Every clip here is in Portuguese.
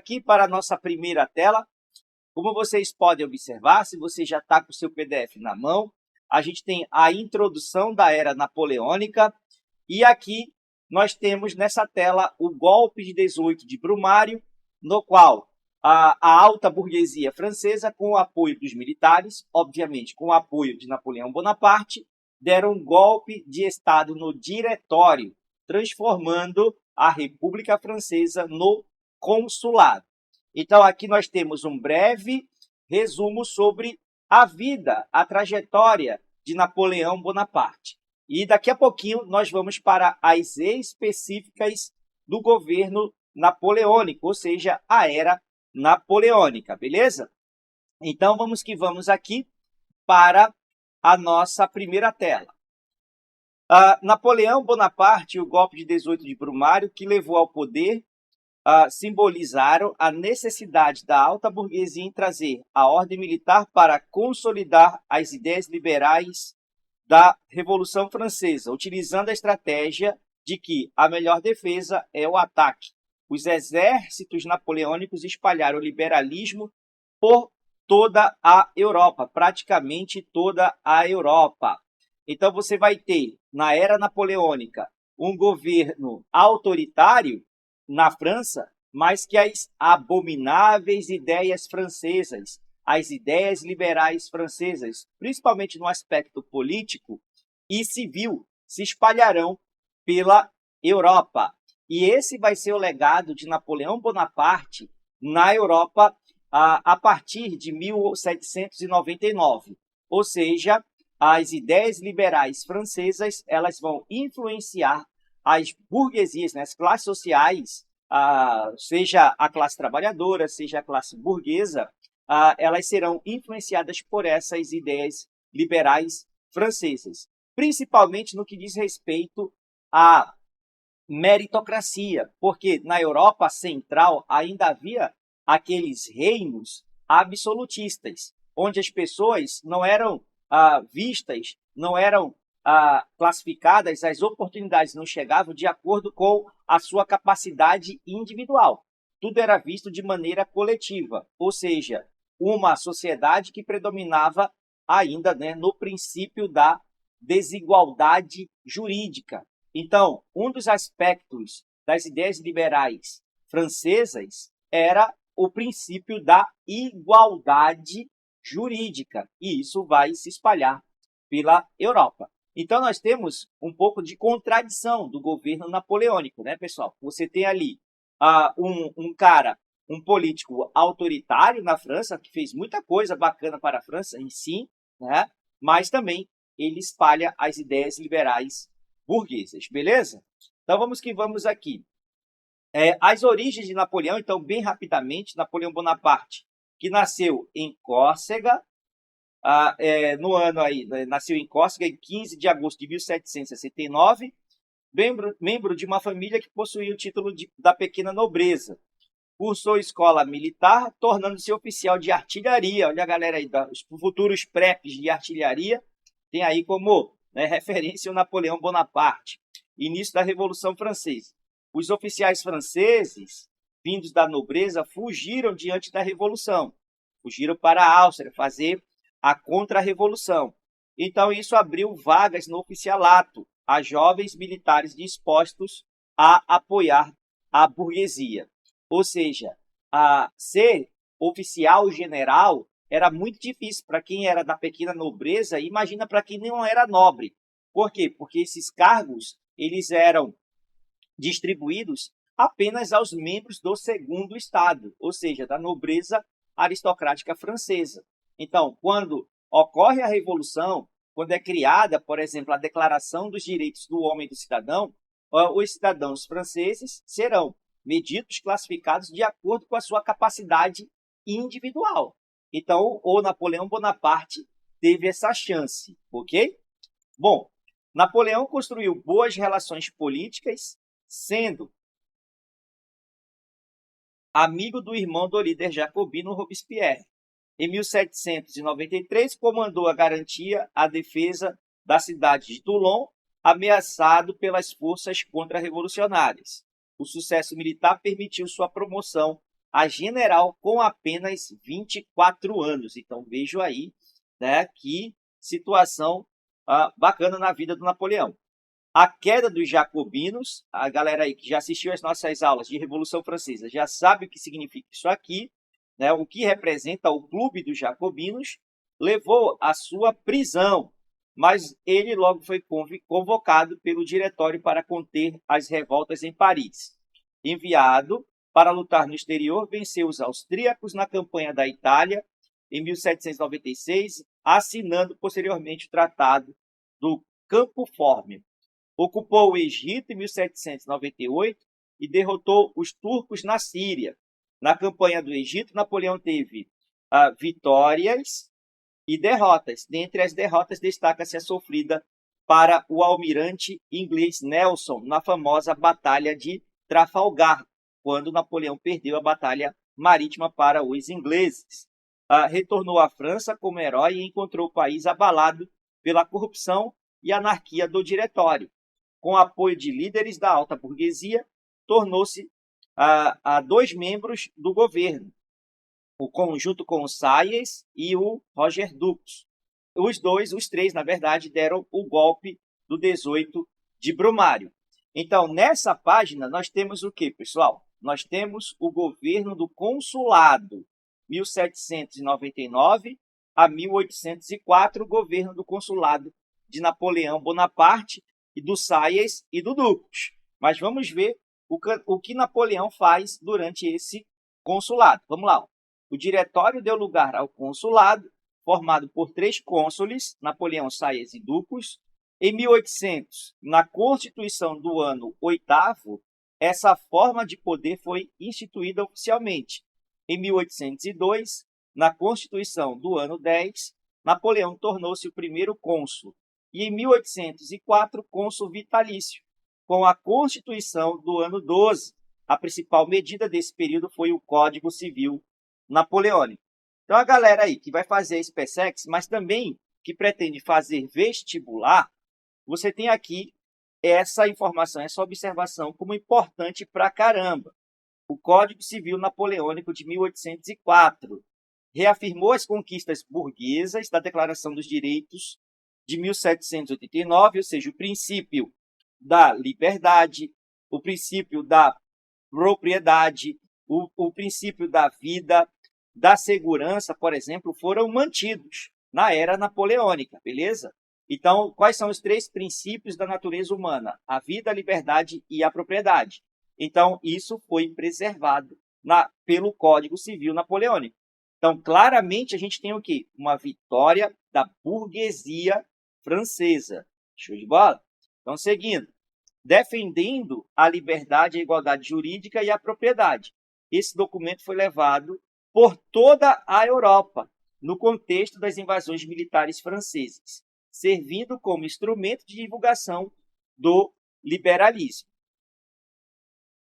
aqui para a nossa primeira tela. Como vocês podem observar, se você já está com o seu PDF na mão, a gente tem a introdução da Era Napoleônica e aqui nós temos nessa tela o golpe de 18 de Brumário, no qual a alta burguesia francesa, com o apoio dos militares, obviamente com o apoio de Napoleão Bonaparte, deram um golpe de Estado no diretório, transformando a República Francesa no consulado. Então, aqui nós temos um breve resumo sobre a vida, a trajetória de Napoleão Bonaparte. E daqui a pouquinho nós vamos para as específicas do governo napoleônico, ou seja, a Era Napoleônica, beleza? Então, vamos que vamos aqui para a nossa primeira tela. Napoleão Bonaparte e o golpe de 18 de Brumário, que levou ao poder, simbolizaram a necessidade da alta burguesia em trazer a ordem militar para consolidar as ideias liberais da Revolução Francesa, utilizando a estratégia de que a melhor defesa é o ataque. Os exércitos napoleônicos espalharam o liberalismo por toda a Europa, praticamente toda a Europa. Então, você vai ter, na Era Napoleônica, um governo autoritário na França, mas que as abomináveis ideias francesas, as ideias liberais francesas, principalmente no aspecto político e civil, se espalharão pela Europa. E esse vai ser o legado de Napoleão Bonaparte na Europa a partir de 1799. Ou seja, as ideias liberais francesas elas vão influenciar as burguesias, né, as classes sociais, seja a classe trabalhadora, seja a classe burguesa, elas serão influenciadas por essas ideias liberais francesas, principalmente no que diz respeito à meritocracia, porque na Europa Central ainda havia aqueles reinos absolutistas, onde as pessoas não eram vistas, não eram classificadas, as oportunidades não chegavam de acordo com a sua capacidade individual. Tudo era visto de maneira coletiva, ou seja, uma sociedade que predominava ainda, né, no princípio da desigualdade jurídica. Então, um dos aspectos das ideias liberais francesas era o princípio da igualdade jurídica, e isso vai se espalhar pela Europa. Então, nós temos um pouco de contradição do governo napoleônico, né, pessoal? Você tem ali um político autoritário na França, que fez muita coisa bacana para a França em si, né? Mas também ele espalha as ideias liberais burguesas, beleza? Então, vamos que vamos aqui. As origens de Napoleão, então, bem rapidamente, Napoleão Bonaparte, que nasceu em Córcega, no ano aí, nasceu em Córcega em 15 de agosto de 1769, membro de uma família que possuía o título da pequena nobreza. Cursou escola militar, tornando-se oficial de artilharia. Olha a galera aí, os futuros prepes de artilharia, tem aí como, né, referência o Napoleão Bonaparte. Início da Revolução Francesa. Os oficiais franceses, vindos da nobreza, fugiram diante da Revolução. Fugiram para a Áustria fazer a contra-revolução. Então, isso abriu vagas no oficialato a jovens militares dispostos a apoiar a burguesia. Ou seja, ser oficial general era muito difícil para quem era da pequena nobreza, imagina para quem não era nobre. Por quê? Porque esses cargos eles eram distribuídos apenas aos membros do segundo estado, ou seja, da nobreza aristocrática francesa. Então, quando ocorre a Revolução, quando é criada, por exemplo, a Declaração dos Direitos do Homem e do Cidadão, os cidadãos franceses serão medidos, classificados de acordo com a sua capacidade individual. Então, o Napoleão Bonaparte teve essa chance, ok? Bom, Napoleão construiu boas relações políticas, sendo amigo do irmão do líder jacobino Robespierre. Em 1793, comandou a defesa da cidade de Toulon, ameaçado pelas forças contra-revolucionárias. O sucesso militar permitiu sua promoção a general com apenas 24 anos. Então, vejo aí, né, que situação bacana na vida do Napoleão. A queda dos jacobinos, a galera aí que já assistiu às nossas aulas de Revolução Francesa já sabe o que significa isso aqui, né, o que representa o Clube dos Jacobinos, levou à sua prisão, mas ele logo foi convocado pelo Diretório para conter as revoltas em Paris. Enviado para lutar no exterior, venceu os austríacos na campanha da Itália em 1796, assinando posteriormente o Tratado do Campo Fórmio. Ocupou o Egito em 1798 e derrotou os turcos na Síria. Na campanha do Egito, Napoleão teve vitórias e derrotas. Dentre as derrotas, destaca-se a sofrida para o almirante inglês Nelson na famosa Batalha de Trafalgar, quando Napoleão perdeu a batalha marítima para os ingleses. Retornou à França como herói e encontrou o país abalado pela corrupção e anarquia do Diretório. Com apoio de líderes da alta burguesia, tornou-se a 2 membros do governo, junto com o Salles e o Roger Dux. Os três, na verdade, deram o golpe do 18 de Brumário. Então, nessa página, nós temos o que, pessoal? Nós temos o governo do consulado, 1799 a 1804, o governo do consulado de Napoleão Bonaparte, e do Salles e do Dux. Mas vamos ver o que Napoleão faz durante esse consulado. Vamos lá. O diretório deu lugar ao consulado, formado por 3 cônsules, Napoleão, Salles e Dux. Em 1800, na Constituição do ano 8º, essa forma de poder foi instituída oficialmente. Em 1802, na Constituição do ano 10, Napoleão tornou-se o primeiro cônsul. E em 1804, cônsul vitalício. Com a Constituição do ano 12, a principal medida desse período foi o Código Civil Napoleônico. Então, a galera aí que vai fazer a SpaceX, mas também que pretende fazer vestibular, você tem aqui essa informação, essa observação como importante pra caramba. O Código Civil Napoleônico de 1804 reafirmou as conquistas burguesas da Declaração dos Direitos de 1789, ou seja, o princípio da liberdade, o princípio da propriedade, o princípio da vida, da segurança, por exemplo, foram mantidos na era napoleônica, beleza? Então, quais são os 3 princípios da natureza humana? A vida, a liberdade e a propriedade. Então, isso foi preservado pelo Código Civil Napoleônico. Então, claramente, a gente tem o quê? Uma vitória da burguesia francesa. Show de bola? Então, seguindo. Defendendo a liberdade, a igualdade jurídica e a propriedade. Esse documento foi levado por toda a Europa, no contexto das invasões militares francesas, servindo como instrumento de divulgação do liberalismo.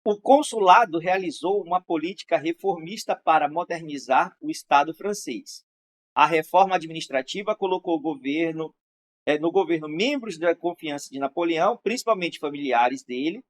O consulado realizou uma política reformista para modernizar o Estado francês. A reforma administrativa colocou no governo membros da confiança de Napoleão, principalmente familiares dele,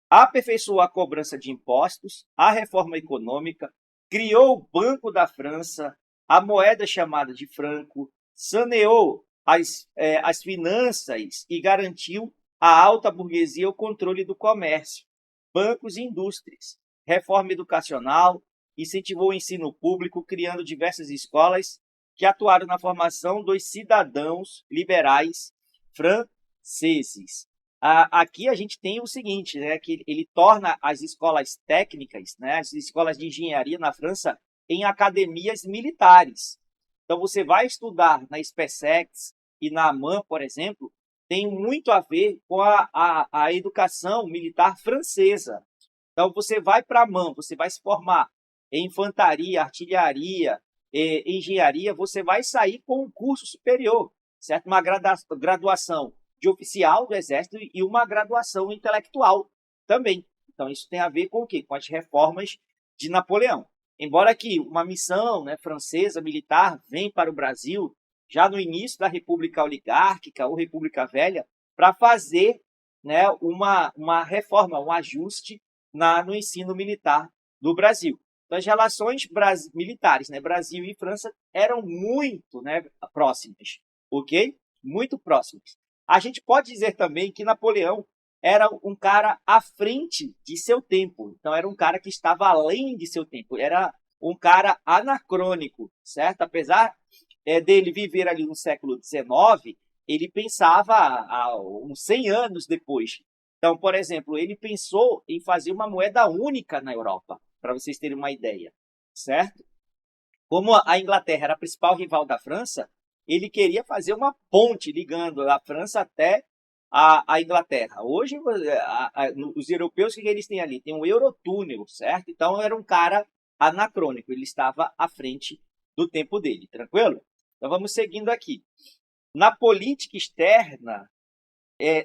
aperfeiçoou a cobrança de impostos, a reforma econômica, criou o Banco da França, a moeda chamada de franco, saneou as finanças e garantiu à alta burguesia o controle do comércio, bancos e indústrias, reforma educacional, incentivou o ensino público, criando diversas escolas que atuaram na formação dos cidadãos liberais franceses. Aqui a gente tem o seguinte, né, que ele torna as escolas técnicas, né, as escolas de engenharia na França, em academias militares. Então, você vai estudar na SpaceX e na AMAN, por exemplo, tem muito a ver com a educação militar francesa. Então, você vai para a AMAN, você vai se formar em infantaria, artilharia, engenharia, você vai sair com um curso superior, certo? Uma graduação de oficial do Exército e uma graduação intelectual também. Então, isso tem a ver com o quê? Com as reformas de Napoleão. Embora que uma missão, né, francesa, militar, vem para o Brasil já no início da República Oligárquica ou República Velha, para fazer, né, uma reforma, um ajuste no ensino militar do Brasil. Então, as relações militares, né, Brasil e França, eram muito, né, próximas, ok? Muito próximas. A gente pode dizer também que Napoleão era um cara à frente de seu tempo. Então, era um cara que estava além de seu tempo. Era um cara anacrônico, certo? Apesar dele viver ali no século XIX, ele pensava há uns 100 anos depois. Então, por exemplo, ele pensou em fazer uma moeda única na Europa, para vocês terem uma ideia, certo? Como a Inglaterra era a principal rival da França, ele queria fazer uma ponte ligando a França até a Inglaterra. Hoje, os europeus, o que eles têm ali? Tem um Eurotúnel, certo? Então, era um cara anacrônico, ele estava à frente do tempo dele, tranquilo? Então, vamos seguindo aqui. Na política externa,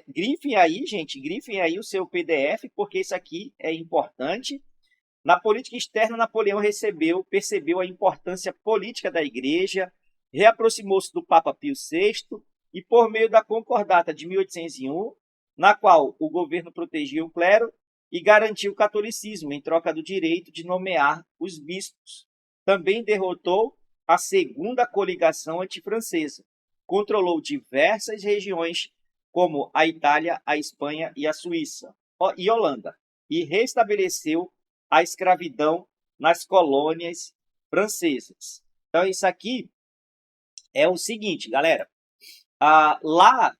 grifem aí, gente, grifem aí o seu PDF, porque isso aqui é importante. Na política externa, Napoleão percebeu a importância política da Igreja, reaproximou-se do Papa Pio VI e, por meio da Concordata de 1801, na qual o governo protegia o clero e garantia o catolicismo em troca do direito de nomear os bispos. Também derrotou a segunda coligação antifrancesa. Controlou diversas regiões, como a Itália, a Espanha e a Suíça, e Holanda, e restabeleceu a escravidão nas colônias francesas. Então, isso aqui é o seguinte, galera. Lá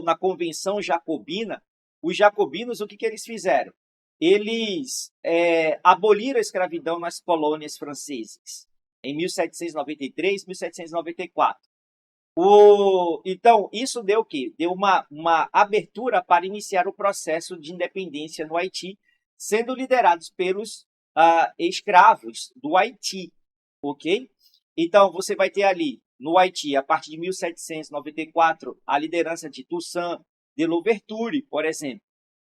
na Convenção Jacobina, os jacobinos, o que eles fizeram? Eles aboliram a escravidão nas colônias francesas, em 1793, 1794. Então, isso deu o quê? Deu uma abertura para iniciar o processo de independência no Haiti, sendo liderados pelos escravos do Haiti, ok? Então, você vai ter ali, no Haiti, a partir de 1794, a liderança de Toussaint de Louverture, por exemplo.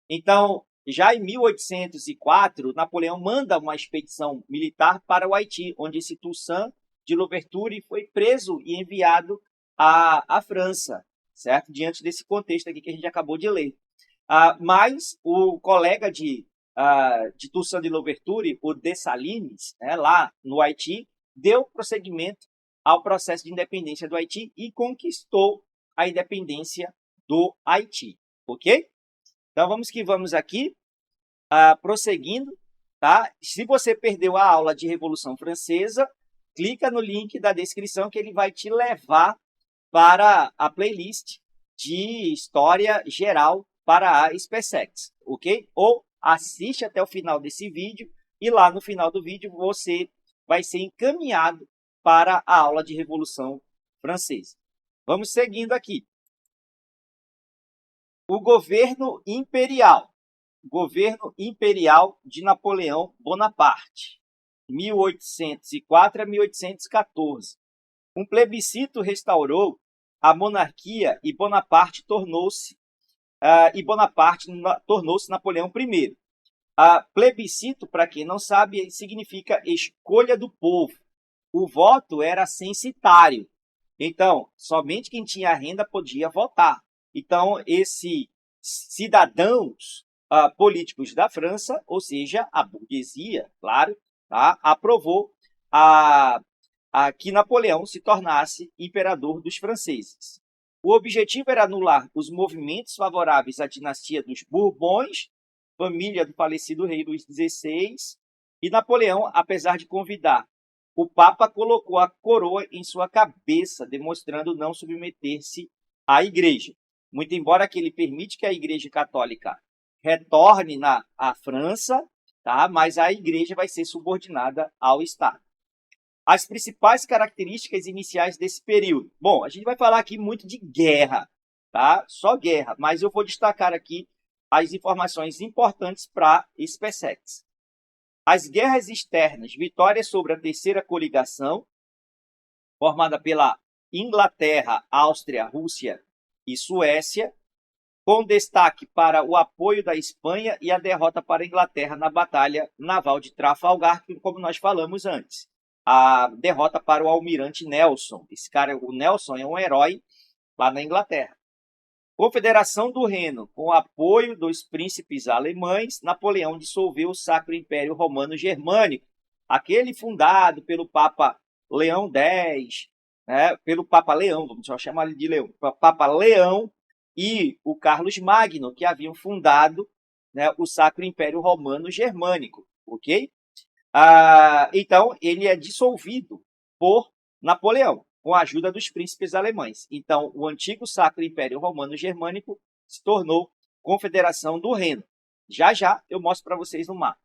Então, já em 1804, Napoleão manda uma expedição militar para o Haiti, onde esse Toussaint de Louverture foi preso e enviado à França, certo? Diante desse contexto aqui que a gente acabou de ler. Mas o colega de Toussaint de Louverture, o Dessalines, né, lá no Haiti, deu prosseguimento ao processo de independência do Haiti e conquistou a independência do Haiti, ok? Então, vamos aqui, prosseguindo, tá? Se você perdeu a aula de Revolução Francesa, clica no link da descrição que ele vai te levar para a playlist de História Geral para a SpaceX, ok? Ou assiste até o final desse vídeo e lá no final do vídeo você vai ser encaminhado para a aula de Revolução Francesa. Vamos seguindo aqui. O governo imperial de Napoleão Bonaparte, 1804 a 1814. Um plebiscito restaurou a monarquia e Bonaparte tornou-se Napoleão I. Plebiscito, para quem não sabe, significa escolha do povo. O voto era censitário. Então, somente quem tinha renda podia votar. Então, esses cidadãos políticos da França, ou seja, a burguesia, claro, tá, aprovou que Napoleão se tornasse imperador dos franceses. O objetivo era anular os movimentos favoráveis à dinastia dos Bourbons, família do falecido rei Luís XVI, e Napoleão, apesar de convidar o Papa, colocou a coroa em sua cabeça, demonstrando não submeter-se à Igreja. Muito embora que ele permite que a Igreja Católica retorne à França, tá? Mas a Igreja vai ser subordinada ao Estado. As principais características iniciais desse período. Bom, a gente vai falar aqui muito de guerra, tá? Só guerra, mas eu vou destacar aqui as informações importantes para SpaceX. As guerras externas, vitória sobre a terceira coligação, formada pela Inglaterra, Áustria, Rússia e Suécia, com destaque para o apoio da Espanha e a derrota para a Inglaterra na Batalha Naval de Trafalgar, como nós falamos antes. A derrota para o almirante Nelson. Esse cara, o Nelson, é um herói lá na Inglaterra. Confederação do Reno. Com o apoio dos príncipes alemães, Napoleão dissolveu o Sacro Império Romano Germânico. aquele fundado pelo Papa Leão X, né, pelo Papa Leão, vamos só chamar ele de Leão, Papa Leão e o Carlos Magno, que haviam fundado, né, o Sacro Império Romano Germânico, ok? Então, ele é dissolvido por Napoleão, com a ajuda dos príncipes alemães. Então, o antigo Sacro Império Romano Germânico se tornou Confederação do Reno. Já já eu mostro para vocês no mapa.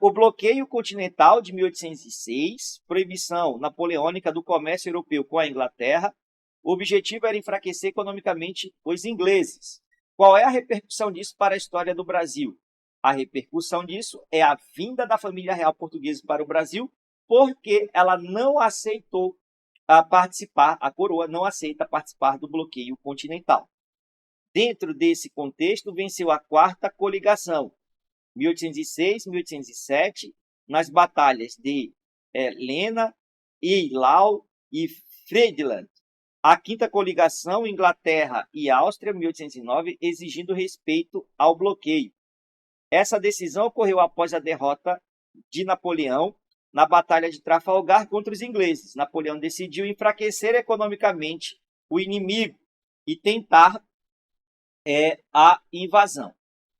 O bloqueio continental de 1806, proibição napoleônica do comércio europeu com a Inglaterra. O objetivo era enfraquecer economicamente os ingleses. Qual é a repercussão disso para a história do Brasil? A repercussão disso é a vinda da família real portuguesa para o Brasil, porque ela não aceitou participar, a coroa não aceita participar do bloqueio continental. Dentro desse contexto, venceu a Quarta Coligação, 1806, 1807, nas batalhas de Lena, Eylau e Friedland. A Quinta Coligação, Inglaterra e Áustria, 1809, exigindo respeito ao bloqueio. Essa decisão ocorreu após a derrota de Napoleão na Batalha de Trafalgar contra os ingleses. Napoleão decidiu enfraquecer economicamente o inimigo e tentar a invasão.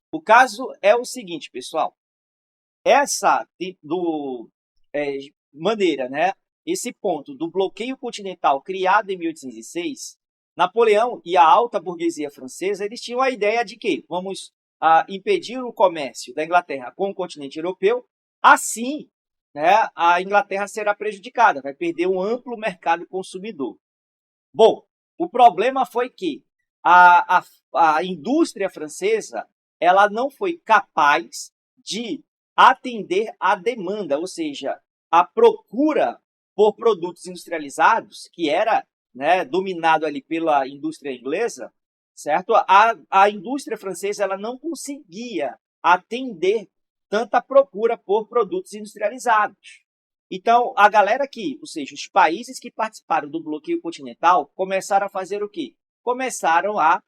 O caso é o seguinte, pessoal. Essa maneira, né? Esse ponto do bloqueio continental criado em 1806, Napoleão e a alta burguesia francesa, eles tinham a ideia de que vamos impedir o comércio da Inglaterra com o continente europeu, assim, né, a Inglaterra será prejudicada, vai perder um amplo mercado consumidor. Bom, o problema foi que a indústria francesa ela não foi capaz de atender à demanda, ou seja, a procura por produtos industrializados, que era, né, dominado ali pela indústria inglesa, certo? A indústria francesa ela não conseguia atender tanta procura por produtos industrializados. Então, a galera aqui, ou seja, os países que participaram do bloqueio continental, começaram a fazer o quê? Começaram a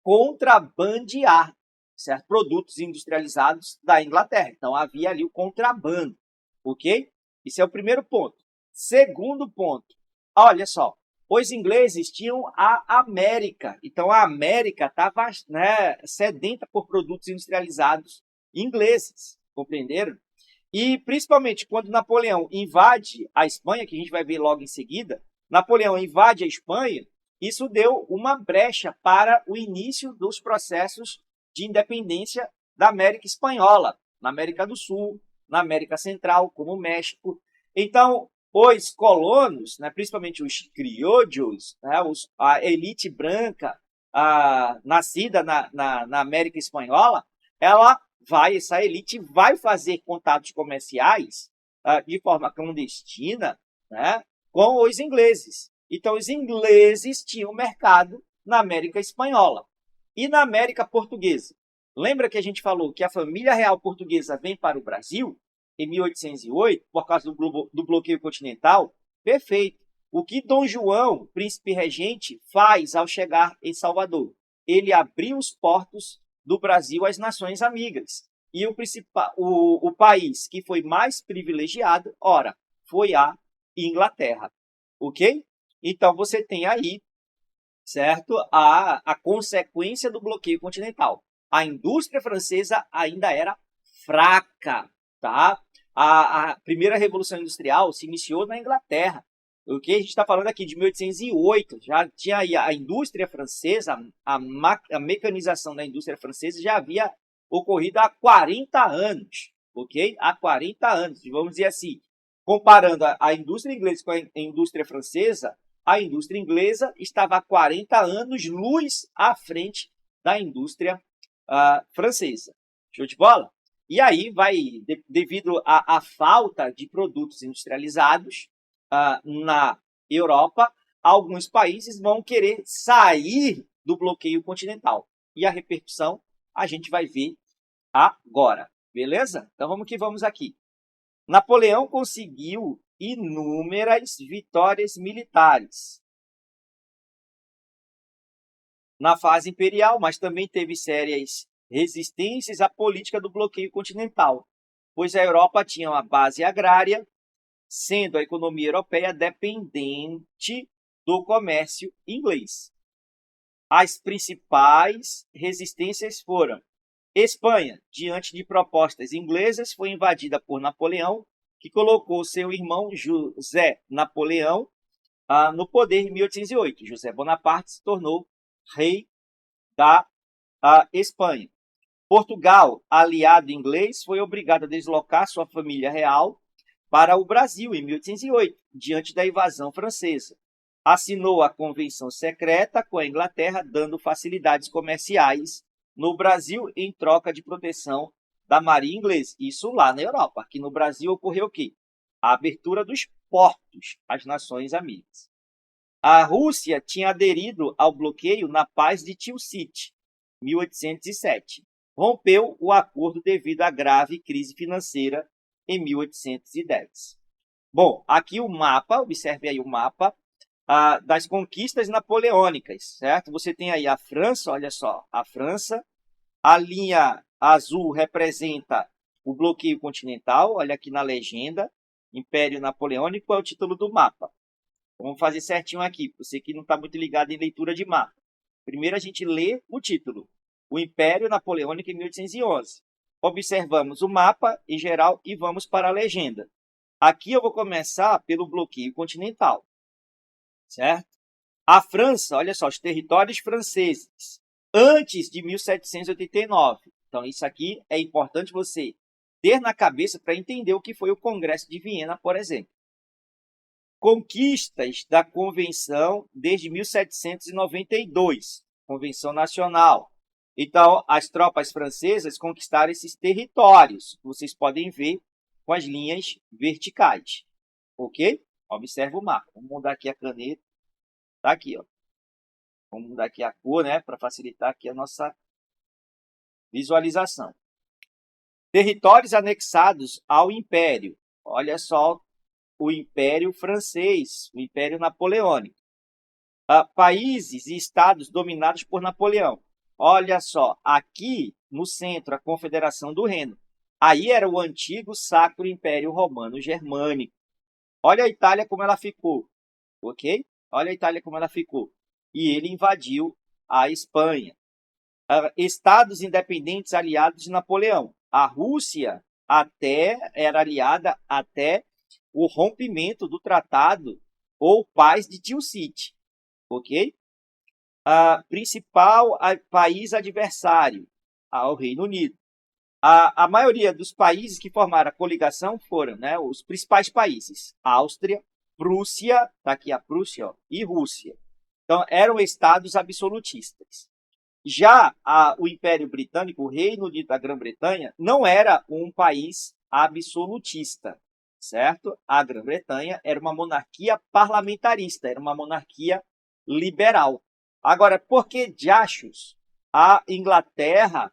contrabandear, certo? Produtos industrializados da Inglaterra. Então, havia ali o contrabando, ok? Esse é o primeiro ponto. Segundo ponto, olha só, os ingleses tinham a América. Então, a América estava, né, sedenta por produtos industrializados ingleses, compreenderam? E, principalmente, quando Napoleão invade a Espanha, que a gente vai ver logo em seguida, Napoleão invade a Espanha, isso deu uma brecha para o início dos processos de independência da América Espanhola, na América do Sul, na América Central, como o México. Então, os colonos, né, principalmente os criollos, né, a elite branca nascida na América Espanhola, essa elite vai fazer contatos comerciais de forma clandestina, né, com os ingleses. Então, os ingleses tinham mercado na América Espanhola. E na América Portuguesa? Lembra que a gente falou que a família real portuguesa vem para o Brasil em 1808, por causa do bloqueio continental? Perfeito. O que Dom João, príncipe regente, faz ao chegar em Salvador? Ele abriu os portos do Brasil às nações amigas. E o país que foi mais privilegiado, ora, foi a Inglaterra. Ok? Então, você tem aí, certo, a consequência do bloqueio continental. A indústria francesa ainda era fraca, tá? A primeira revolução industrial se iniciou na Inglaterra. O que a gente está falando aqui de 1808, já tinha aí a indústria francesa, a mecanização da indústria francesa já havia ocorrido há 40 anos, ok? Há 40 anos, vamos dizer assim. Comparando a indústria inglesa com a indústria francesa, a indústria inglesa estava há 40 anos luz à frente da indústria francesa. Show de bola? E aí vai, devido à falta de produtos industrializados na Europa, alguns países vão querer sair do bloqueio continental. E a repercussão a gente vai ver agora, beleza? Então vamos que vamos aqui. Napoleão conseguiu inúmeras vitórias militares na fase imperial, mas também teve sérias resistências à política do bloqueio continental. pois a Europa tinha uma base agrária, sendo a economia europeia dependente do comércio inglês. As principais resistências foram: Espanha, diante de propostas inglesas, foi invadida por Napoleão, que colocou seu irmão José Napoleão no poder em 1808. José Bonaparte se tornou rei da Espanha. Portugal, aliado inglês, foi obrigado a deslocar sua família real para o Brasil em 1808, diante da invasão francesa. Assinou a convenção secreta com a Inglaterra, dando facilidades comerciais no Brasil em troca de proteção da marinha inglesa. Isso lá na Europa. Aqui no Brasil ocorreu o quê? A abertura dos portos às nações amigas. A Rússia tinha aderido ao bloqueio na Paz de Tilsit, 1807. Rompeu o acordo devido à grave crise financeira em 1810. Bom, aqui o mapa, observe aí o mapa das conquistas napoleônicas, certo? Você tem aí a França, olha só, a França, a linha azul representa o bloqueio continental, olha aqui na legenda, Império Napoleônico é o título do mapa. Vamos fazer certinho aqui, você que não está muito ligado em leitura de mapa. Primeiro a gente lê o título, o Império Napoleônico em 1811. Observamos o mapa em geral e vamos para a legenda. Aqui eu vou começar pelo bloqueio continental, certo? A França, olha só, os territórios franceses, antes de 1789. Então, isso aqui é importante você ter na cabeça para entender o que foi o Congresso de Viena, por exemplo. Conquistas da Convenção desde 1792, Convenção Nacional. Então, as tropas francesas conquistaram esses territórios, que vocês podem ver com as linhas verticais, ok? Observe o mapa. Vamos mudar aqui a caneta. Tá aqui, ó. Vamos mudar aqui a cor, né, para facilitar aqui a nossa visualização. Territórios anexados ao Império. Olha só o Império Francês, o Império Napoleônico. Países e estados dominados por Napoleão. Olha só, aqui no centro, a Confederação do Reno. Aí era o antigo Sacro Império Romano Germânico. Olha a Itália como ela ficou, ok? Olha a Itália como ela ficou. E ele invadiu a Espanha. Estados independentes aliados de Napoleão. A Rússia era aliada até o rompimento do tratado ou Paz de Tilsit, ok? Principal país adversário ao Reino Unido. A maioria dos países que formaram a coligação foram, né, os principais países: Áustria, Prússia, tá aqui a Prússia, ó, e Rússia. Então, eram estados absolutistas. Já o Império Britânico, o Reino Unido da Grã-Bretanha, não era um país absolutista, certo? A Grã-Bretanha era uma monarquia parlamentarista, era uma monarquia liberal. Agora, por que diachos a Inglaterra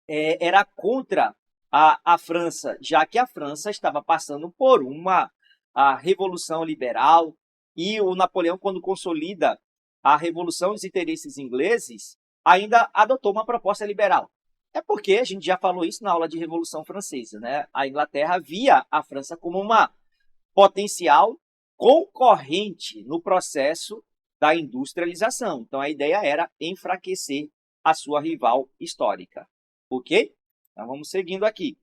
era contra a França, já que a França estava passando por uma revolução liberal e o Napoleão, quando consolida a revolução dos interesses ingleses, ainda adotou uma proposta liberal. É porque a gente já falou isso na aula de Revolução Francesa, né? A Inglaterra via a França como uma potencial concorrente no processo da industrialização. Então, a ideia era enfraquecer a sua rival histórica. Ok? Então, vamos seguindo aqui.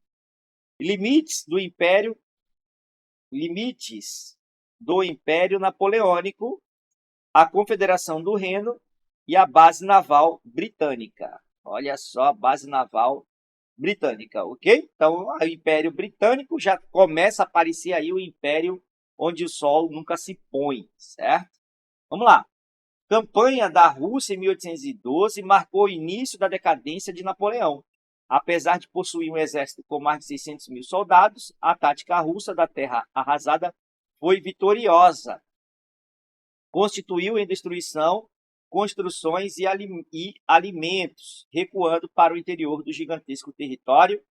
Limites do Império Napoleônico, a Confederação do Reno e a base naval britânica. Olha só a base naval britânica, ok? Então, o Império Britânico já começa a aparecer aí o império onde o sol nunca se põe, certo? Vamos lá. Campanha da Rússia em 1812 marcou o início da decadência de Napoleão. Apesar de possuir um exército com mais de 600 mil soldados, a tática russa da terra arrasada foi vitoriosa. Constituiu em destruição construções e alimentos, recuando para o interior do gigantesco território.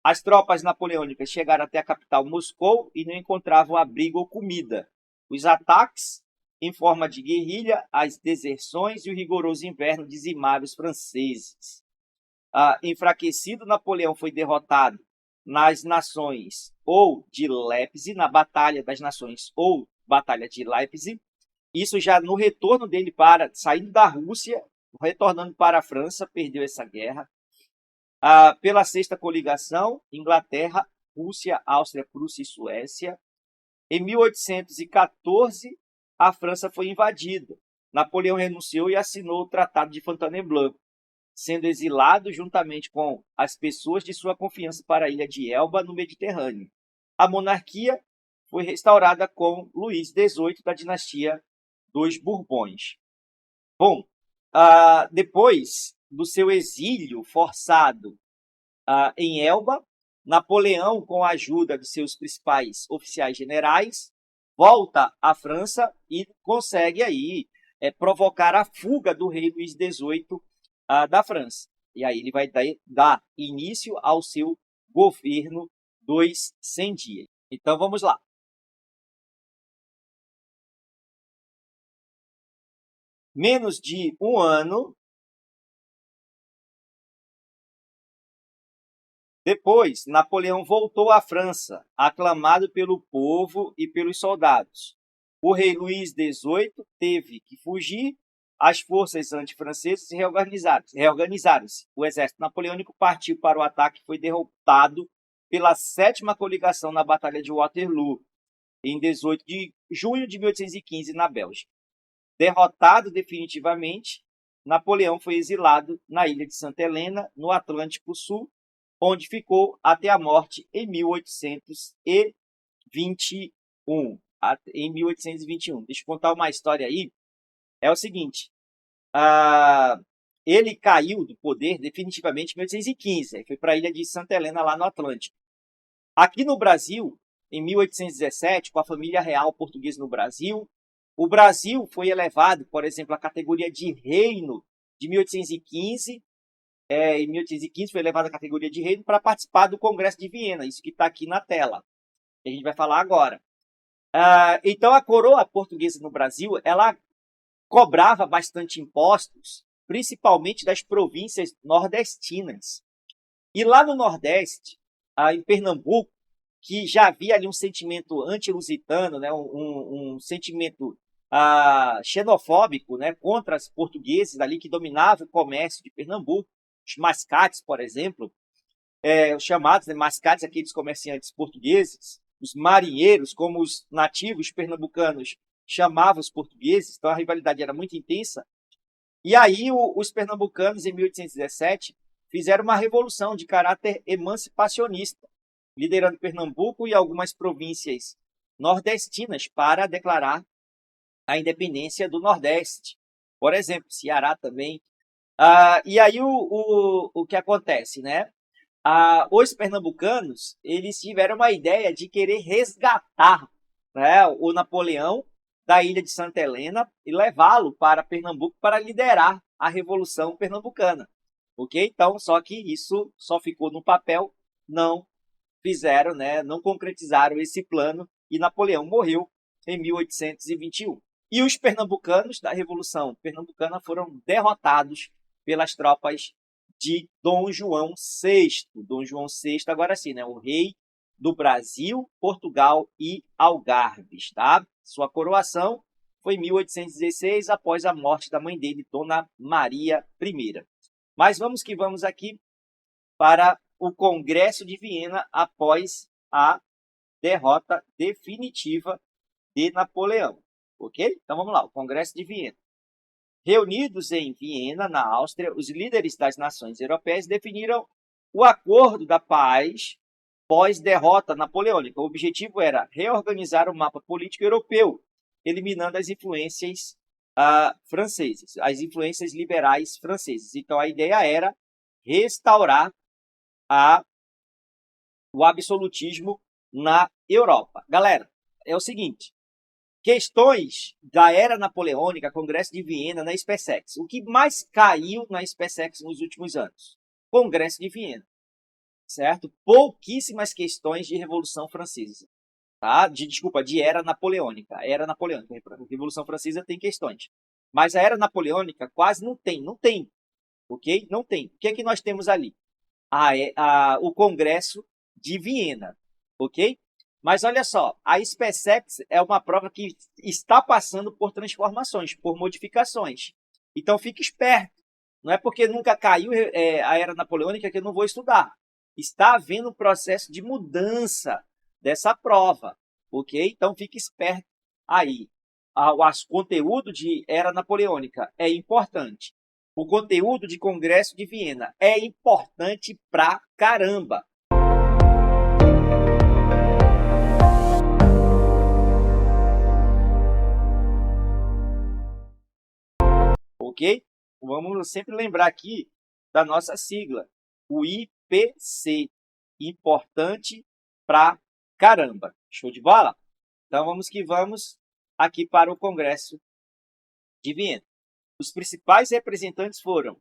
As tropas napoleônicas chegaram até a capital Moscou e não encontravam abrigo ou comida. Os ataques, em forma de guerrilha, as deserções e o rigoroso inverno dizimaram os franceses. Enfraquecido, Napoleão foi derrotado nas nações ou de Leipzig, na Batalha das Nações ou Batalha de Leipzig. Isso já no retorno dele saindo da Rússia, retornando para a França, perdeu essa guerra. Pela sexta coligação, Inglaterra, Rússia, Áustria, Prússia e Suécia. Em 1814, a França foi invadida. Napoleão renunciou e assinou o Tratado de Fontainebleau, sendo exilado juntamente com as pessoas de sua confiança para a ilha de Elba, no Mediterrâneo. A monarquia foi restaurada com Luís XVIII, da dinastia dos Bourbons. Bom, depois do seu exílio forçado em Elba, Napoleão, com a ajuda de seus principais oficiais generais, volta à França e consegue aí provocar a fuga do rei Luís XVIII da França. E aí ele vai dar início ao seu governo dos 100 dias. Então vamos lá. Menos de um ano depois, Napoleão voltou à França, aclamado pelo povo e pelos soldados. O rei Luís XVIII teve que fugir, as forças antifrancesas reorganizaram-se. O exército napoleônico partiu para o ataque e foi derrotado pela 7ª coligação na Batalha de Waterloo, em 18 de junho de 1815, na Bélgica. Derrotado definitivamente, Napoleão foi exilado na ilha de Santa Helena, no Atlântico Sul, onde ficou até a morte em 1821. Deixa eu contar uma história aí. É o seguinte, ele caiu do poder definitivamente em 1815, aí foi para a ilha de Santa Helena, lá no Atlântico. Aqui no Brasil, em 1817, com a família real portuguesa no Brasil, o Brasil foi elevado, por exemplo, à categoria de reino de 1815. Em 1815 foi elevado à categoria de reino para participar do Congresso de Viena, isso que está aqui na tela, que a gente vai falar agora. Então, a coroa portuguesa no Brasil, ela cobrava bastante impostos, principalmente das províncias nordestinas. E lá no Nordeste, em Pernambuco, que já havia ali um sentimento anti-lusitano, né, um sentimento xenofóbico, né, contra os portugueses ali que dominavam o comércio de Pernambuco, os mascates, por exemplo, os chamados mascates, aqueles comerciantes portugueses, os marinheiros, como os nativos pernambucanos chamavam os portugueses, então a rivalidade era muito intensa. E aí os pernambucanos, em 1817, fizeram uma revolução de caráter emancipacionista, liderando Pernambuco e algumas províncias nordestinas para declarar a independência do Nordeste. Por exemplo, Ceará também. E aí o que acontece, né? Os pernambucanos, eles tiveram uma ideia de querer resgatar, né, o Napoleão da ilha de Santa Helena e levá-lo para Pernambuco para liderar a Revolução Pernambucana. Ok? Então, só que isso só ficou no papel, não fizeram, né, não concretizaram esse plano e Napoleão morreu em 1821. E os pernambucanos da Revolução Pernambucana foram derrotados pelas tropas de Dom João VI. Dom João VI, agora sim, né, o rei do Brasil, Portugal e Algarves. Tá? Sua coroação foi em 1816, após a morte da mãe dele, Dona Maria I. Mas vamos que vamos aqui para o Congresso de Viena após a derrota definitiva de Napoleão. Ok? Então vamos lá, o Congresso de Viena. Reunidos em Viena, na Áustria, os líderes das nações europeias definiram o acordo da paz pós-derrota napoleônica. O objetivo era reorganizar o mapa político europeu, eliminando as influências francesas, as influências liberais francesas. Então a ideia era restaurar o absolutismo na Europa. Galera, é o seguinte, questões da era napoleônica, Congresso de Viena, na SpaceX. O que mais caiu na SpaceX nos últimos anos? Congresso de Viena, certo? Pouquíssimas questões de Revolução Francesa, tá? De era napoleônica. Era napoleônica. A Revolução Francesa tem questões. Mas a era napoleônica quase não tem, ok? Não tem. O que é que nós temos ali? O Congresso de Viena, ok? Mas olha só, a SpaceX é uma prova que está passando por transformações, por modificações. Então fique esperto. Não é porque nunca caiu a era napoleônica que eu não vou estudar. Está havendo um processo de mudança dessa prova, ok? Então fique esperto aí. O conteúdo de era napoleônica é importante. O conteúdo de Congresso de Viena é importante pra caramba. Ok? Vamos sempre lembrar aqui da nossa sigla, o IPC, importante pra caramba. Show de bola? Então vamos que vamos aqui para o Congresso de Viena. Os principais representantes foram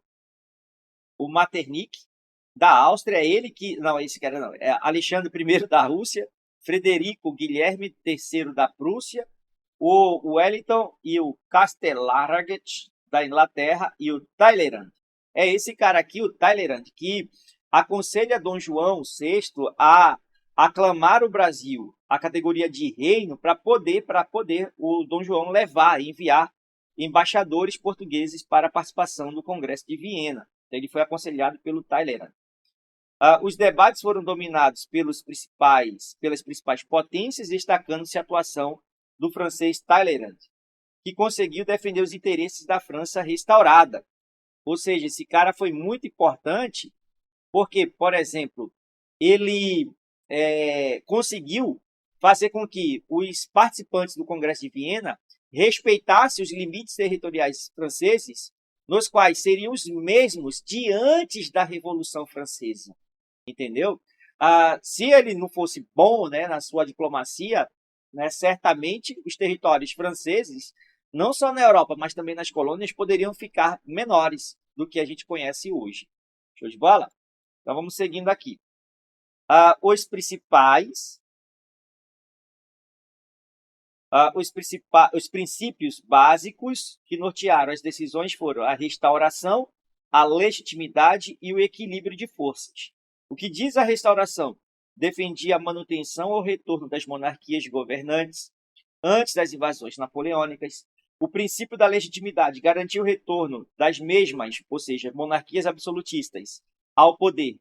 o Metternich, da Áustria, ele que... Não, esse cara não. É Alexandre I da Rússia, Frederico Guilherme III da Prússia, o Wellington e o Castelarget da Inglaterra e o Talleyrand. É esse cara aqui, o Talleyrand, que aconselha Dom João VI a aclamar o Brasil à categoria de reino para poder o Dom João levar, enviar embaixadores portugueses para a participação no Congresso de Viena. Então, ele foi aconselhado pelo Talleyrand. Os debates foram dominados pelas principais potências, destacando-se a atuação do francês Talleyrand, que conseguiu defender os interesses da França restaurada. Ou seja, esse cara foi muito importante porque, por exemplo, ele conseguiu fazer com que os participantes do Congresso de Viena respeitassem os limites territoriais franceses, nos quais seriam os mesmos de antes da Revolução Francesa. Entendeu? Se ele não fosse bom, né, na sua diplomacia, né, certamente os territórios franceses, não só na Europa, mas também nas colônias, poderiam ficar menores do que a gente conhece hoje. Show de bola? Então vamos seguindo aqui. Os princípios básicos que nortearam as decisões foram a restauração, a legitimidade e o equilíbrio de forças. O que diz a restauração? Defendia a manutenção ou retorno das monarquias governantes antes das invasões napoleônicas. O princípio da legitimidade garantia o retorno das mesmas, ou seja, monarquias absolutistas, ao poder,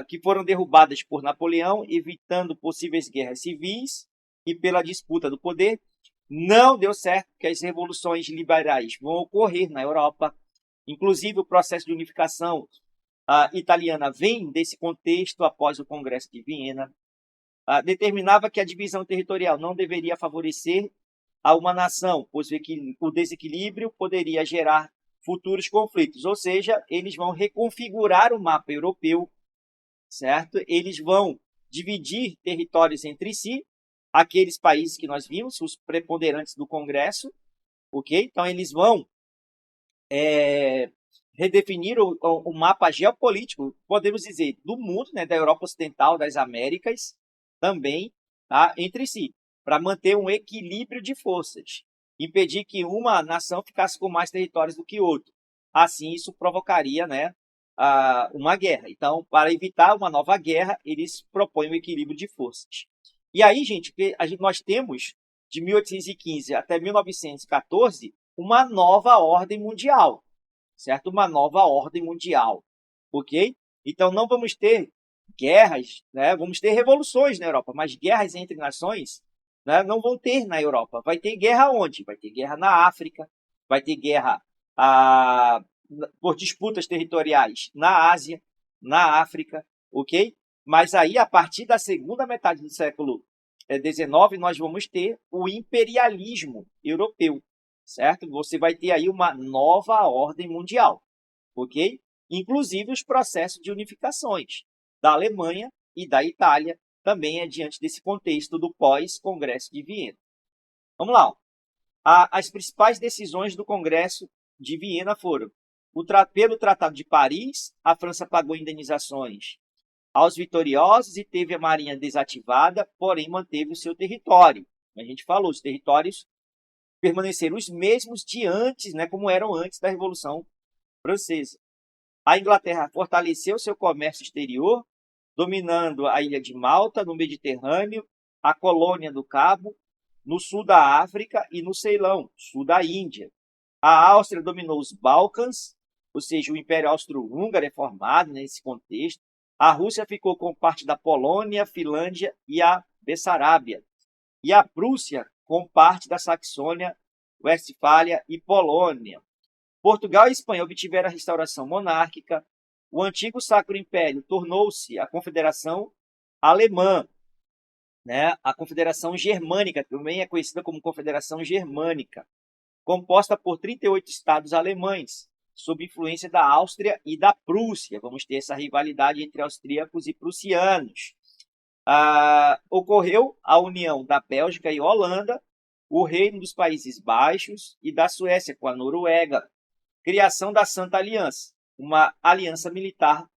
que foram derrubadas por Napoleão, evitando possíveis guerras civis e pela disputa do poder. Não deu certo, porque as revoluções liberais vão ocorrer na Europa. Inclusive, o processo de unificação italiana vem desse contexto após o Congresso de Viena. Determinava que a divisão territorial não deveria favorecer a uma nação, pois o desequilíbrio poderia gerar futuros conflitos. Ou seja, eles vão reconfigurar o mapa europeu, certo? Eles vão dividir territórios entre si, aqueles países que nós vimos, os preponderantes do Congresso, ok? Então, eles vão redefinir o mapa geopolítico, podemos dizer, do mundo, né, da Europa Ocidental, das Américas, também, tá, entre si, para manter um equilíbrio de forças, impedir que uma nação ficasse com mais territórios do que outra. Assim, isso provocaria, né, uma guerra. Então, para evitar uma nova guerra, eles propõem um equilíbrio de forças. E aí, gente, nós temos, de 1815 até 1914, uma nova ordem mundial, certo? Uma nova ordem mundial, ok? Então, não vamos ter guerras, né? Vamos ter revoluções na Europa, mas guerras entre nações, né, não vão ter na Europa. Vai ter guerra onde? Vai ter guerra na África, vai ter guerra por disputas territoriais na Ásia, na África, ok? Mas aí, a partir da segunda metade do século XIX, nós vamos ter o imperialismo europeu, certo? Você vai ter aí uma nova ordem mundial, ok? Inclusive os processos de unificações da Alemanha e da Itália também é diante desse contexto do pós-Congresso de Viena. Vamos lá. As principais decisões do Congresso de Viena foram: pelo Tratado de Paris, a França pagou indenizações aos vitoriosos e teve a marinha desativada, porém manteve o seu território. A gente falou, os territórios permaneceram os mesmos de antes, né, como eram antes da Revolução Francesa. A Inglaterra fortaleceu seu comércio exterior dominando a ilha de Malta, no Mediterrâneo, a colônia do Cabo, no sul da África e no Ceilão, sul da Índia. A Áustria dominou os Balcãs, ou seja, o Império Austro-Húngaro é formado nesse contexto. A Rússia ficou com parte da Polônia, Finlândia e a Bessarábia. E a Prússia com parte da Saxônia, Westfália e Polônia. Portugal e Espanha obtiveram a restauração monárquica. O antigo Sacro Império tornou-se a Confederação Alemã, né? A Confederação Germânica, também é conhecida como Confederação Germânica, composta por 38 estados alemães, sob influência da Áustria e da Prússia. Vamos ter essa rivalidade entre austríacos e prussianos. Ocorreu a união da Bélgica e Holanda, o Reino dos Países Baixos e da Suécia com a Noruega. Criação da Santa Aliança, uma aliança militar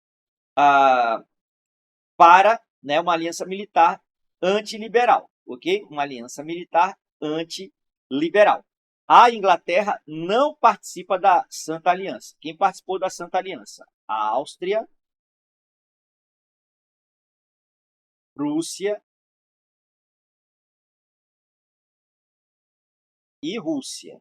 uma aliança militar antiliberal, ok? Uma aliança militar antiliberal. A Inglaterra não participa da Santa Aliança. Quem participou da Santa Aliança? A Áustria, Prússia e Rússia.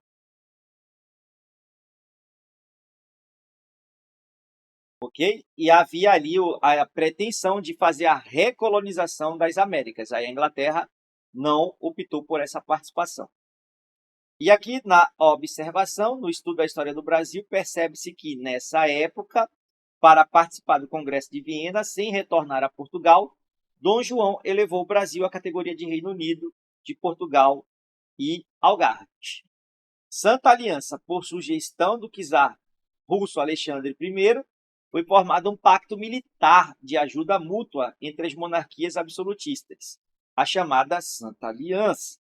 Ok? E havia ali a pretensão de fazer a recolonização das Américas. Aí a Inglaterra não optou por essa participação. E aqui na observação, no estudo da história do Brasil, percebe-se que nessa época, para participar do Congresso de Viena, sem retornar a Portugal, Dom João elevou o Brasil à categoria de Reino Unido, de Portugal e Algarve. Santa Aliança, por sugestão do czar russo Alexandre I, foi formado um pacto militar de ajuda mútua entre as monarquias absolutistas, a chamada Santa Aliança.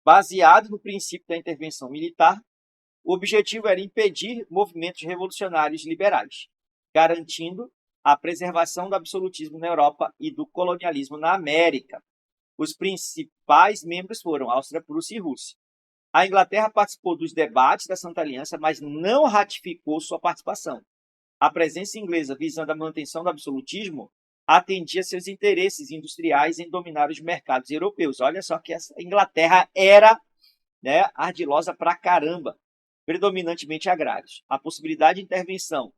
Baseado no princípio da intervenção militar, o objetivo era impedir movimentos revolucionários liberais, garantindo a preservação do absolutismo na Europa e do colonialismo na América. Os principais membros foram Áustria, Prússia e Rússia. A Inglaterra participou dos debates da Santa Aliança, mas não ratificou sua participação. A presença inglesa visando a manutenção do absolutismo atendia seus interesses industriais em dominar os mercados europeus. Olha só que essa Inglaterra era, ardilosa pra caramba, predominantemente agrários. A possibilidade de intervenção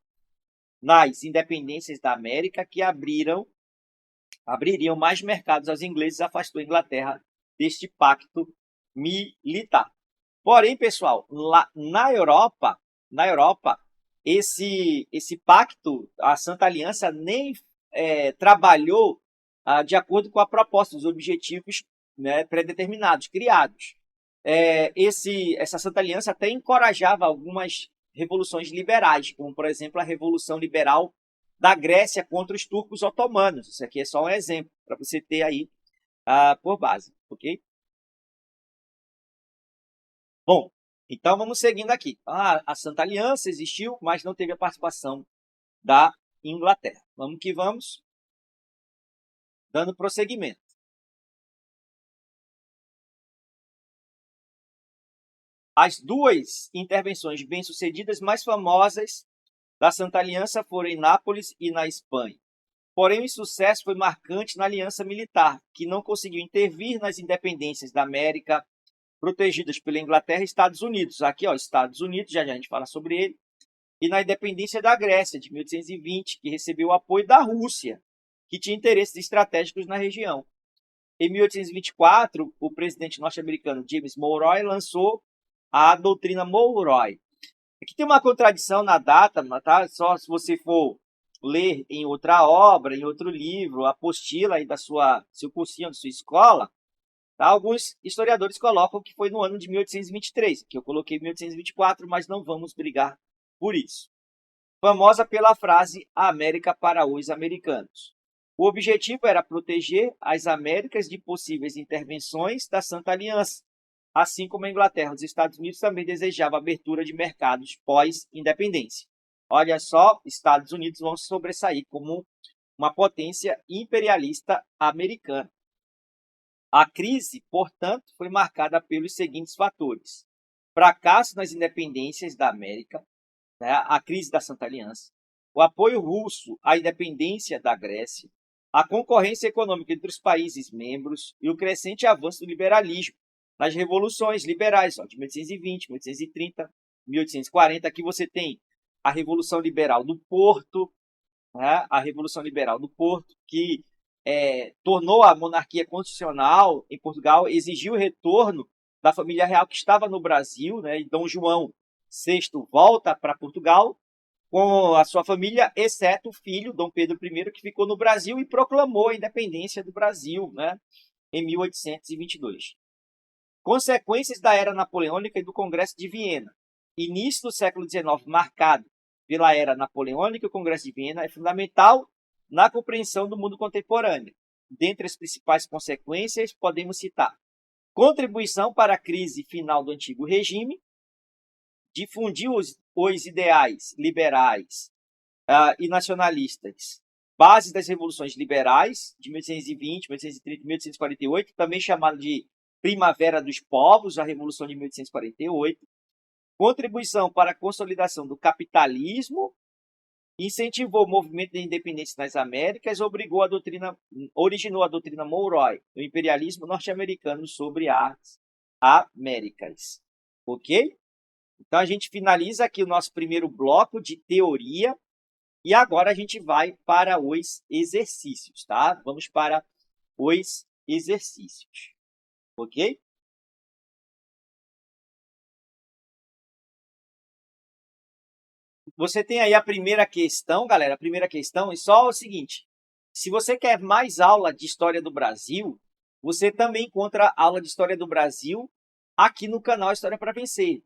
nas independências da América que abririam mais mercados aos ingleses afastou a Inglaterra deste pacto militar. Porém, pessoal, lá na Europa, esse pacto, a Santa Aliança, nem trabalhou de acordo com a proposta, os objetivos pré-determinados, criados. Essa Santa Aliança até encorajava algumas revoluções liberais, como, por exemplo, a Revolução Liberal da Grécia contra os turcos otomanos. Isso aqui é só um exemplo, para você ter aí por base, ok? Bom, então vamos seguindo aqui. A Santa Aliança existiu, mas não teve a participação da Inglaterra. Vamos que vamos, dando prosseguimento. As duas intervenções bem-sucedidas mais famosas da Santa Aliança foram em Nápoles e na Espanha. Porém, o insucesso foi marcante na aliança militar, que não conseguiu intervir nas independências da América, protegidas pela Inglaterra e Estados Unidos. Aqui, Estados Unidos, já a gente fala sobre ele. E na independência da Grécia, de 1820, que recebeu o apoio da Rússia, que tinha interesses estratégicos na região. Em 1824, o presidente norte-americano James Monroe lançou a doutrina Monroe. Aqui tem uma contradição na data, tá? Só se você for ler em outra obra, em outro livro, a apostila aí seu cursinho da sua escola, tá? Alguns historiadores colocam que foi no ano de 1823, que eu coloquei 1824, mas não vamos brigar por isso. Famosa pela frase América para os americanos. O objetivo era proteger as Américas de possíveis intervenções da Santa Aliança, assim como a Inglaterra. Os Estados Unidos também desejavam a abertura de mercados pós-independência. Olha só, Estados Unidos vão se sobressair como uma potência imperialista americana. A crise, portanto, foi marcada pelos seguintes fatores: fracasso nas independências da América, a crise da Santa Aliança, o apoio russo à independência da Grécia, a concorrência econômica entre os países membros e o crescente avanço do liberalismo nas revoluções liberais, ó, de 1820, 1830, 1840. Aqui você tem a Revolução Liberal do Porto, né? A Revolução Liberal do Porto, que tornou a monarquia constitucional em Portugal, exigiu o retorno da família real que estava no Brasil, né? E Dom João VI volta para Portugal com a sua família, exceto o filho, Dom Pedro I, que ficou no Brasil e proclamou a independência do Brasil, né? Em 1822. Consequências da Era Napoleônica e do Congresso de Viena. Início do século XIX marcado pela Era Napoleônica e o Congresso de Viena é fundamental na compreensão do mundo contemporâneo. Dentre as principais consequências, podemos citar contribuição para a crise final do antigo regime, difundiu os ideais liberais e nacionalistas, base das revoluções liberais de 1820, 1830 e 1848, também chamada de Primavera dos Povos, a Revolução de 1848, contribuição para a consolidação do capitalismo, incentivou o movimento de independência nas Américas, originou a doutrina Monroe, do imperialismo norte-americano sobre as Américas. Ok? Então, a gente finaliza aqui o nosso primeiro bloco de teoria e agora a gente vai para os exercícios, tá? Vamos para os exercícios, ok? Você tem aí a primeira questão, galera. A primeira questão é só o seguinte. Se você quer mais aula de História do Brasil, você também encontra aula de História do Brasil aqui no canal História para Vencer.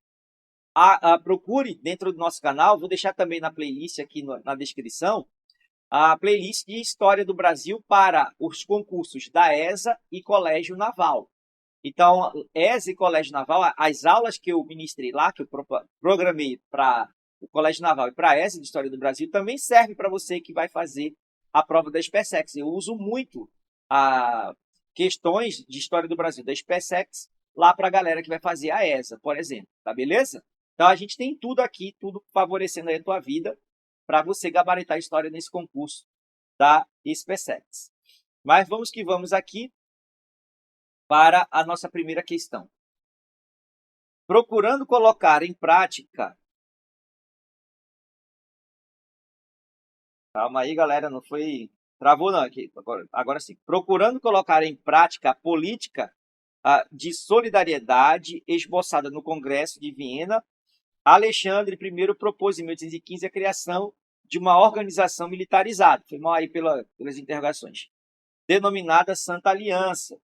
Procure dentro do nosso canal, vou deixar também na playlist aqui na descrição, a playlist de História do Brasil para os concursos da ESA e Colégio Naval. Então, ESA e Colégio Naval, as aulas que eu ministrei lá, que eu programei para o Colégio Naval e para a ESA de História do Brasil, também serve para você que vai fazer a prova da SpaceX. Eu uso muito questões de História do Brasil da SpaceX lá para a galera que vai fazer a ESA, por exemplo. Tá beleza? Então, a gente tem tudo aqui, tudo favorecendo aí a tua vida para você gabaritar a história nesse concurso da SpaceX. Mas vamos que vamos aqui para a nossa primeira questão. Procurando colocar em prática... Calma aí, galera, não foi... Travou não aqui, agora sim. Procurando colocar em prática a política de solidariedade esboçada no Congresso de Viena, Alexandre I propôs em 1815 a criação de uma organização militarizada, foi mal aí pelas interrogações, denominada Santa Aliança,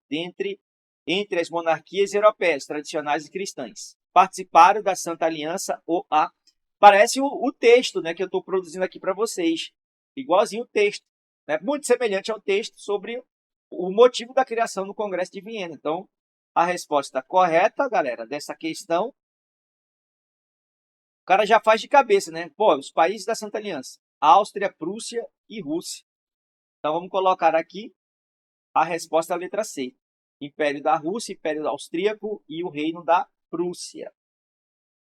entre as monarquias europeias tradicionais e cristãs. Participaram da Santa Aliança OA. Parece o texto, né, que eu estou produzindo aqui para vocês, igualzinho o texto, né, muito semelhante ao texto sobre o motivo da criação do Congresso de Viena. Então, a resposta correta, galera, dessa questão, o cara já faz de cabeça, né? Pô, os países da Santa Aliança, Áustria, Prússia e Rússia. Então, vamos colocar aqui a resposta, a letra C. Império da Rússia, Império Austríaco e o Reino da Prússia.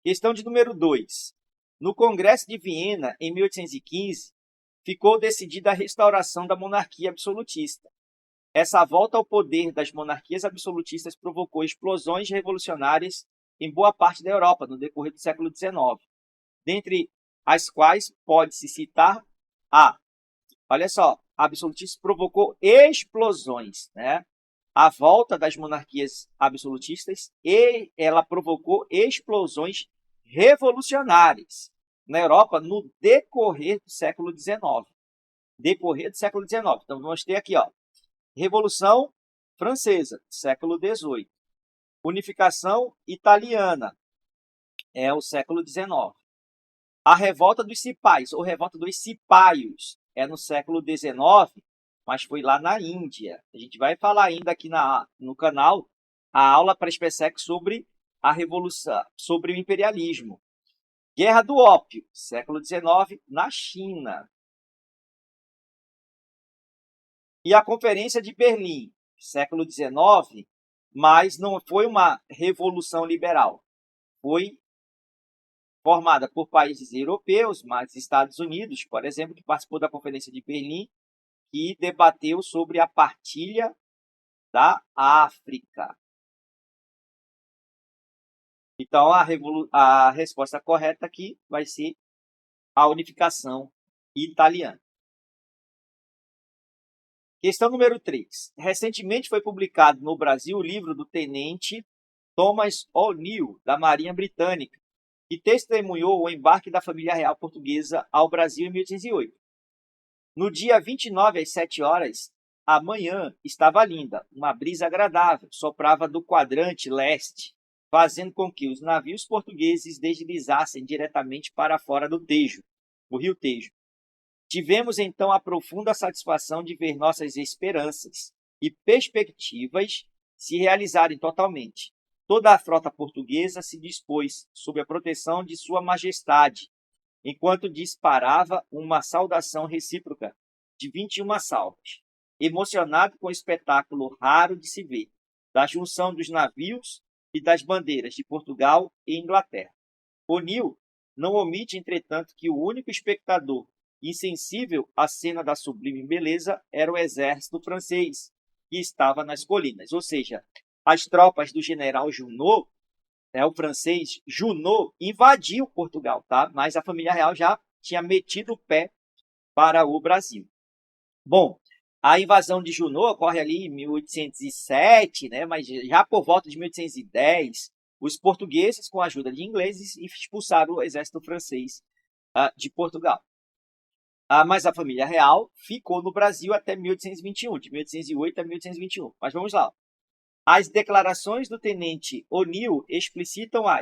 Questão de número 2. No Congresso de Viena, em 1815, ficou decidida a restauração da monarquia absolutista. Essa volta ao poder das monarquias absolutistas provocou explosões revolucionárias em boa parte da Europa no decorrer do século XIX, dentre as quais pode-se citar olha só, a absolutismo provocou explosões, né? A volta das monarquias absolutistas e ela provocou explosões revolucionárias na Europa no decorrer do século XIX. Decorrer do século XIX. Então, vamos ter aqui, ó, Revolução Francesa, século XVIII. Unificação Italiana, é o século XIX. A Revolta dos Cipais, ou Revolta dos Cipaios, é no século XIX, mas foi lá na Índia. A gente vai falar ainda aqui no canal a aula para SpaceX sobre a Revolução, sobre o imperialismo. Guerra do Ópio, século XIX, na China. E a Conferência de Berlim, século XIX, mas não foi uma revolução liberal. Foi formada por países europeus, mas Estados Unidos, por exemplo, que participou da Conferência de Berlim, que debateu sobre a partilha da África. Então, a resposta correta aqui vai ser a unificação italiana. Questão número 3. Recentemente foi publicado no Brasil o livro do tenente Thomas O'Neill, da Marinha Britânica, que testemunhou o embarque da família real portuguesa ao Brasil em 1808. No dia 29, às 7 horas, a manhã estava linda, uma brisa agradável soprava do quadrante leste, fazendo com que os navios portugueses deslizassem diretamente para fora do Tejo, o rio Tejo. Tivemos então a profunda satisfação de ver nossas esperanças e perspectivas se realizarem totalmente. Toda a frota portuguesa se dispôs sob a proteção de Sua Majestade, enquanto disparava uma saudação recíproca de 21 salvas, emocionado com o espetáculo raro de se ver, da junção dos navios e das bandeiras de Portugal e Inglaterra. O'Neill não omite, entretanto, que o único espectador insensível à cena da sublime beleza era o exército francês, que estava nas colinas, ou seja, as tropas do general Junot, o francês Junot, invadiu Portugal, tá? Mas a família real já tinha metido o pé para o Brasil. Bom, a invasão de Junot ocorre ali em 1807, né? Mas já por volta de 1810, os portugueses, com a ajuda de ingleses, expulsaram o exército francês de Portugal. Mas a família real ficou no Brasil até 1821, de 1808 a 1821. Mas vamos lá. As declarações do tenente O'Neill explicitam a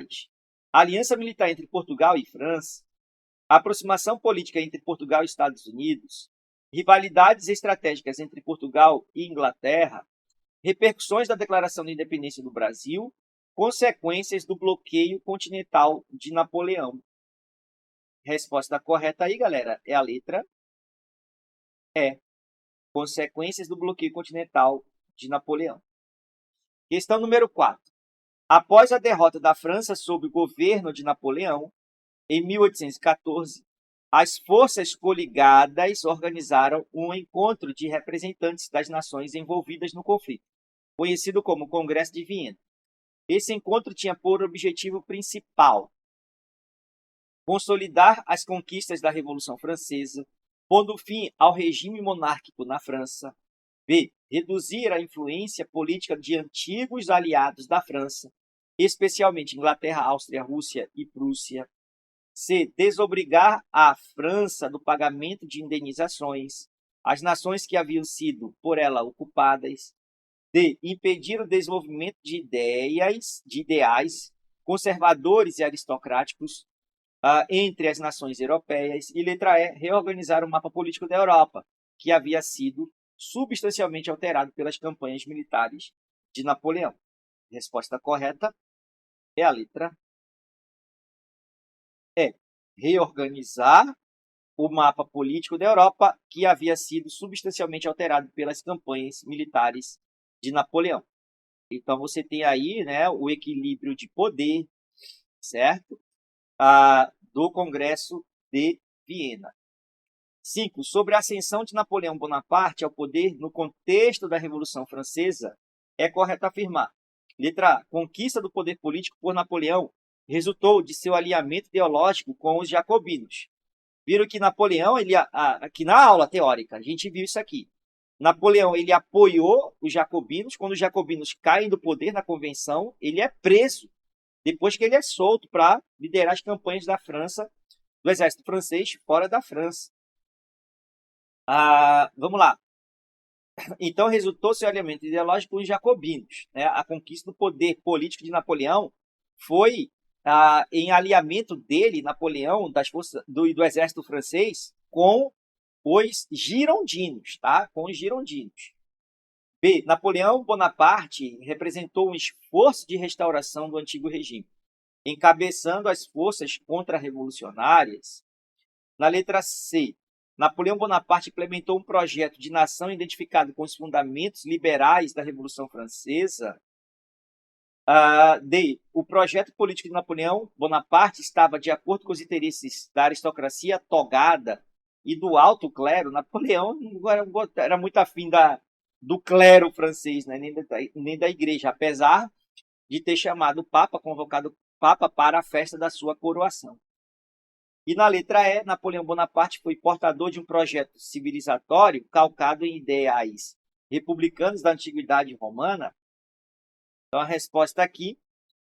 aliança militar entre Portugal e França, a aproximação política entre Portugal e Estados Unidos, rivalidades estratégicas entre Portugal e Inglaterra, repercussões da Declaração de Independência do Brasil, consequências do bloqueio continental de Napoleão. Resposta correta aí, galera, é a letra E. Consequências do bloqueio continental de Napoleão. Questão número 4. Após a derrota da França sob o governo de Napoleão, em 1814, as forças coligadas organizaram um encontro de representantes das nações envolvidas no conflito, conhecido como Congresso de Viena. Esse encontro tinha por objetivo principal consolidar as conquistas da Revolução Francesa, pondo fim ao regime monárquico na França. B. Reduzir a influência política de antigos aliados da França, especialmente Inglaterra, Áustria, Rússia e Prússia. C. Desobrigar a França do pagamento de indenizações às nações que haviam sido por ela ocupadas. D. Impedir o desenvolvimento de ideais conservadores e aristocráticos entre as nações europeias. E letra E. Reorganizar o mapa político da Europa, que havia sido substancialmente alterado pelas campanhas militares de Napoleão. Resposta correta é a letra E. Reorganizar o mapa político da Europa, que havia sido substancialmente alterado pelas campanhas militares de Napoleão. Então, você tem aí, né, o equilíbrio de poder, certo? Do Congresso de Viena. 5. Sobre a ascensão de Napoleão Bonaparte ao poder no contexto da Revolução Francesa, é correto afirmar. Letra A. Conquista do poder político por Napoleão resultou de seu alinhamento ideológico com os jacobinos. Viram que Napoleão, aqui na aula teórica, a gente viu isso aqui. Napoleão, ele apoiou os jacobinos. Quando os jacobinos caem do poder na convenção, ele é preso. Depois que ele é solto para liderar as campanhas da França, do exército francês fora da França. Vamos lá. Então, resultou seu alinhamento ideológico com os jacobinos. Né? A conquista do poder político de Napoleão foi em alinhamento dele, Napoleão, das forças do exército francês, com os girondinos. Tá? Com os girondinos. B. Napoleão Bonaparte representou um esforço de restauração do antigo regime, encabeçando as forças contra-revolucionárias. Na letra C, Napoleão Bonaparte implementou um projeto de nação identificado com os fundamentos liberais da Revolução Francesa. D. O projeto político de Napoleão Bonaparte estava de acordo com os interesses da aristocracia togada e do alto clero, Napoleão não era muito afim do clero francês, né? Nem da igreja, apesar de ter chamado o Papa, convocado o Papa para a festa da sua coroação. E na letra E, Napoleão Bonaparte foi portador de um projeto civilizatório calcado em ideais republicanos da antiguidade romana. Então a resposta aqui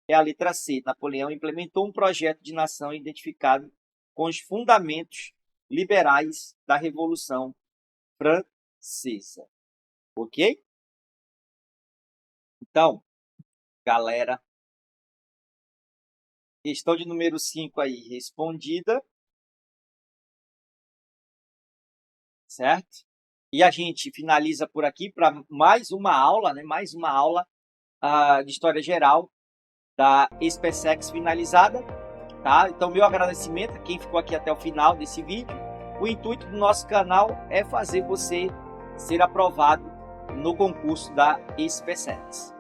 é a letra C. Napoleão implementou um projeto de nação identificado com os fundamentos liberais da Revolução Francesa. Ok? Então, galera, questão de número 5 aí respondida. Certo? E a gente finaliza por aqui para mais uma aula, né? Mais uma aula de História Geral da SpaceX finalizada. Tá? Então, meu agradecimento a quem ficou aqui até o final desse vídeo. O intuito do nosso canal é fazer você ser aprovado no concurso da SpaceX.